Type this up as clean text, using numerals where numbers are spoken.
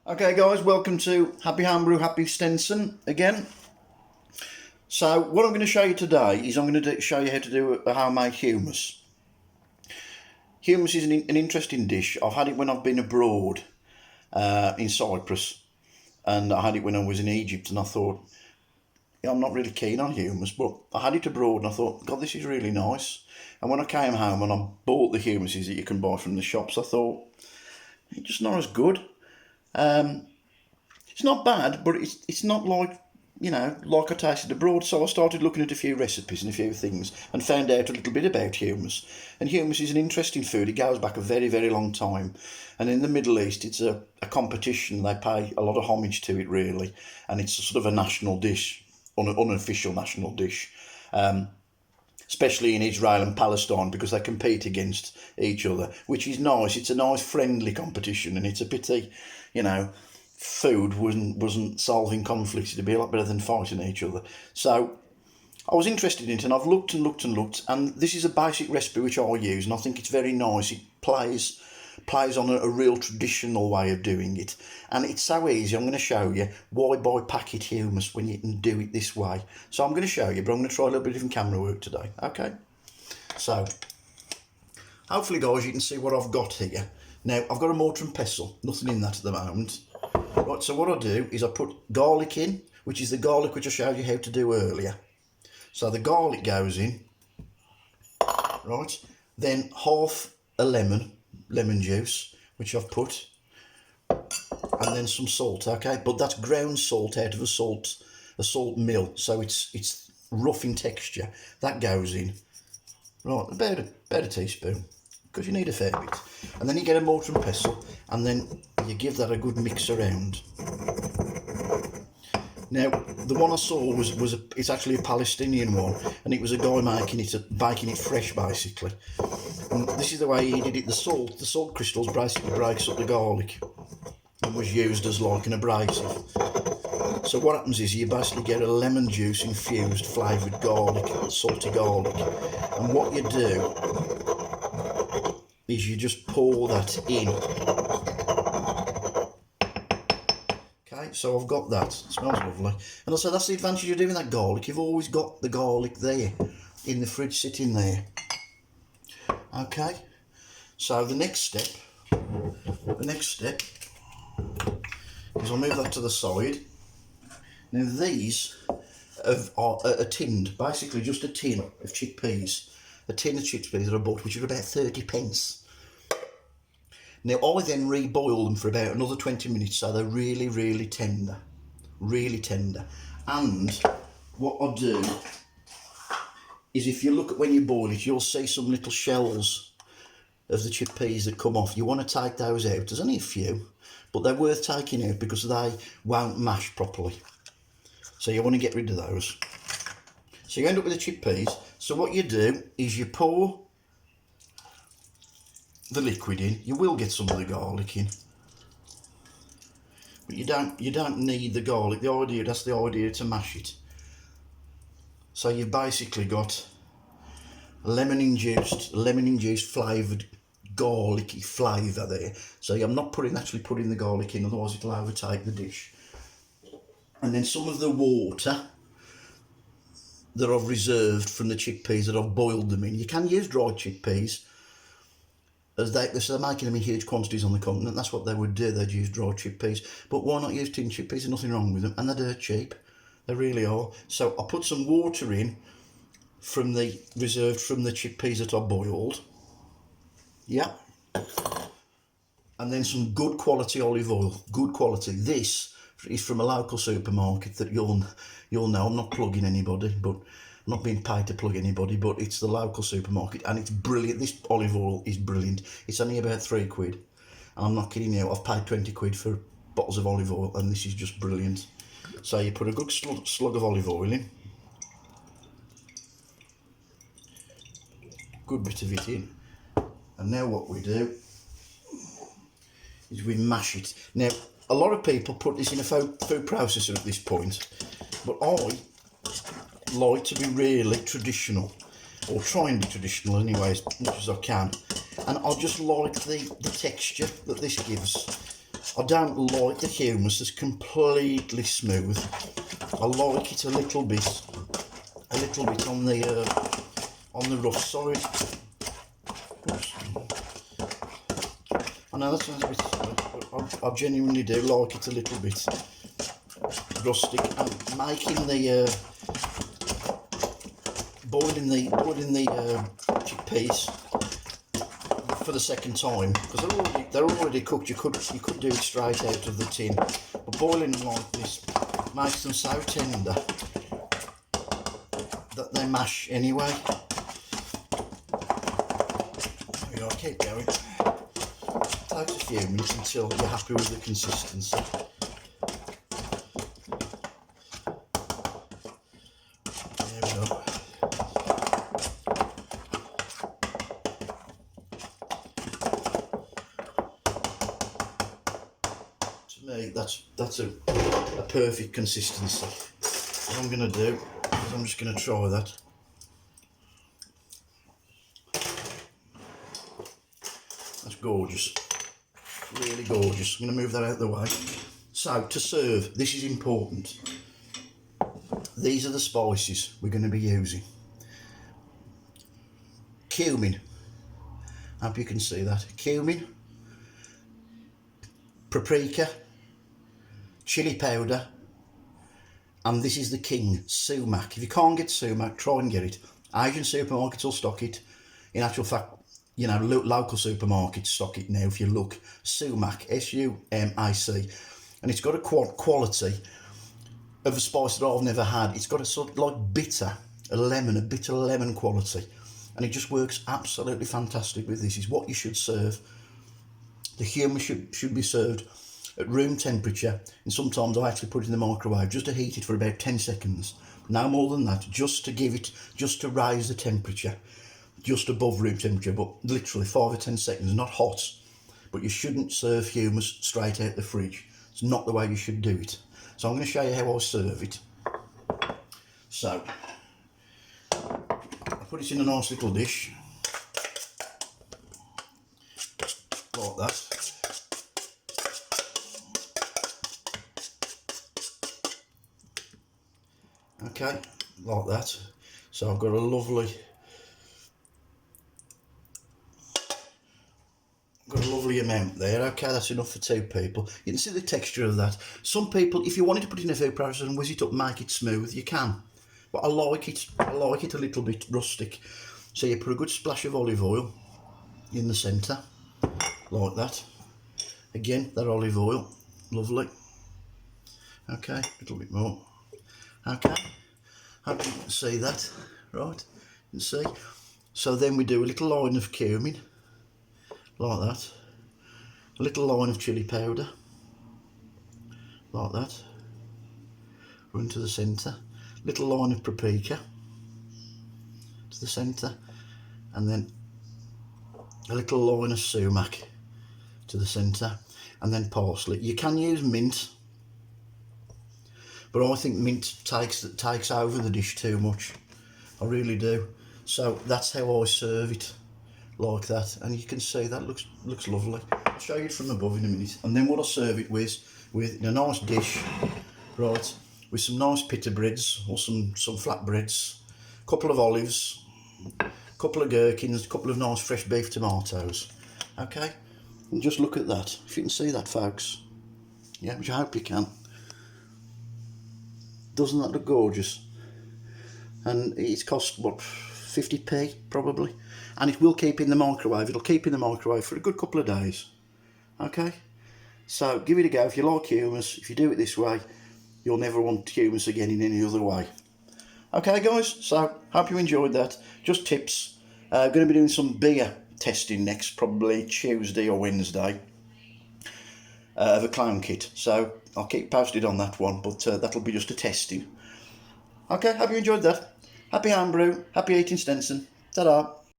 Okay guys, welcome to Happy Homebrew, Happy Stenson again. So what I'm going to show you today is I'm going to show you how to do a homemade hummus. Hummus is an interesting dish. I've had it when I've been abroad in Cyprus, and I had it when I was in Egypt, and I thought, yeah, I'm not really keen on hummus, but I had it abroad and I thought, God, this is really nice. And when I came home and I bought the hummuses that you can buy from the shops, I thought, it's just not as good. It's not bad, but it's not like, like I tasted abroad. So I started looking at a few recipes and a few things and found out a little bit about hummus. And hummus is an interesting food. It goes back a very, very long time. And in the Middle East, it's a competition. They pay a lot of homage to it, really. And it's a sort of a national dish, unofficial national dish. Especially in Israel and Palestine, because they compete against each other, which is nice. It's a nice friendly competition, and it's a pity, food wasn't solving conflicts. It'd be a lot better than fighting each other. So I was interested in it, and I've looked and looked and looked, and this is a basic recipe which I use, and I think it's very nice. It plays on a real traditional way of doing it, and it's so easy. I'm going to show you why buy packet hummus when you can do it this way. So I'm going to show you, but I'm going to try a little bit of camera work today. Okay, so hopefully guys you can see what I've got here. Now I've got a mortar and pestle, nothing in that at the moment. Right, so what I do is I put garlic in, which is the garlic which I showed you how to do earlier. So the garlic goes in, right, then half a lemon juice, which I've put, and then some salt, okay, but that's ground salt out of a salt mill, so it's rough in texture. That goes in, right, about a teaspoon, because you need a fair bit. And then you get a mortar and pestle, and then you give that a good mix around. Now, the one I saw it's actually a Palestinian one, and it was a guy baking it fresh, basically. And this is the way he did it. The salt crystals basically breaks up the garlic and was used as like an abrasive. So what happens is you basically get a lemon juice infused flavoured garlic, salty garlic. And what you do is you just pour that in. Okay, so I've got that. It smells lovely. And also that's the advantage of doing that garlic. You've always got the garlic there in the fridge sitting there. Okay, so the next step is I'll move that to the side. Now these are tinned, basically just a tin of chickpeas. A tin of chickpeas that I bought, which are about 30 pence. Now I then reboil them for about another 20 minutes, so they're really, really tender. Really tender. And what I do is, if you look at when you boil it, you'll see some little shells of the chickpeas that come off. You want to take those out. There's only a few, but they're worth taking out because they won't mash properly. So you want to get rid of those. So you end up with the chickpeas. So what you do is you pour the liquid in. You will get some of the garlic in, but you don't need the garlic. That's the idea, to mash it. So you've basically got lemon-induced flavoured garlicky flavour there. So I'm not actually putting the garlic in, otherwise it'll overtake the dish. And then some of the water that I've reserved from the chickpeas that I've boiled them in. You can use dried chickpeas, as they're making them in huge quantities on the continent. That's what they would do. They'd use dried chickpeas. But why not use tin chickpeas? There's nothing wrong with them, and they're dirt cheap. They really are. So I put some water in reserved from the chickpeas that I boiled. Yeah. And then some good quality olive oil. Good quality. This is from a local supermarket that you'll know. I'm not plugging anybody, but I'm not being paid to plug anybody, but it's the local supermarket, and it's brilliant. This olive oil is brilliant. It's only about £3, and I'm not kidding you. I've paid 20 quid for bottles of olive oil, and this is just brilliant. So you put a good slug of olive oil in, good bit of it in, and now what we do is we mash it. Now a lot of people put this in a food processor at this point, but I like to be really traditional, or try and be traditional anyway, as much as I can. And I just like the texture that this gives. I don't like the humus that's completely smooth. I like it a little bit on the rough side. Oops. I know that sounds a bit, I genuinely do like it a little bit rustic. And making the boiling the chickpeas for the second time, because they're already cooked. You could do it straight out of the tin, but boiling them like this makes them so tender that they mash anyway. There we go, keep going. Takes a few minutes until you're happy with the consistency. There we go. To me, that's a perfect consistency. What I'm going to do is I'm just going to try that. That's gorgeous. Really gorgeous. I'm going to move that out of the way. So, to serve, this is important. These are the spices we're going to be using. Cumin. Hope you can see that. Cumin. Paprika. Chili powder. And this is the king, sumac. If you can't get sumac, try and get it. Asian supermarkets will stock it. In actual fact, you know, local supermarkets stock it now if you look. Sumac, S-U-M-A-C. And it's got a quality of a spice that I've never had. It's got a sort of like bitter lemon quality. And it just works absolutely fantastic with this. Is what you should serve. The humus should be served at room temperature. And sometimes I actually put it in the microwave just to heat it for about 10 seconds. No more than that, just to raise the temperature. Just above room temperature, but literally 5 or 10 seconds, not hot. But you shouldn't serve humus straight out the fridge. It's not the way you should do it. So I'm going to show you how I serve it. So, I put it in a nice little dish, like that. Okay, like that. So I've got a lovely amount there. Okay, that's enough for 2 people. You can see the texture of that. Some people, if you wanted to put it in a food processor and whiz it up, make it smooth, you can. But I like it a little bit rustic. So you put a good splash of olive oil in the centre, like that. Again, that olive oil, lovely. Okay, a little bit more. Okay, hope you can see that, right? You can see. So then we do a little line of cumin, like that. A little line of chili powder, like that. Run to the centre. Little line of paprika to the centre, and then a little line of sumac to the centre, and then parsley. You can use mint, but I think mint takes over the dish too much. I really do. So that's how I serve it, like that. And you can see that looks lovely. I'll show you it from above in a minute. And then what I serve it with in a nice dish, right, with some nice pita breads or some flat breads, a couple of olives, a couple of gherkins, a couple of nice fresh beef tomatoes. Okay, and just look at that. If you can see that, folks. Yeah, which I hope you can. Doesn't that look gorgeous? And it's cost, what, 50p probably? And it will keep in the microwave. It'll keep in the microwave for a good couple of days. Okay, so give it a go. If you like humus, if you do it this way, you'll never want humus again in any other way. Okay guys, so hope you enjoyed that. Just tips. Going to be doing some bigger testing next, probably Tuesday or Wednesday, of a clown kit. So I'll keep posted on that one, but that'll be just a testing. Okay, hope you enjoyed that. Happy homebrew, happy eating Stenson. Ta-da.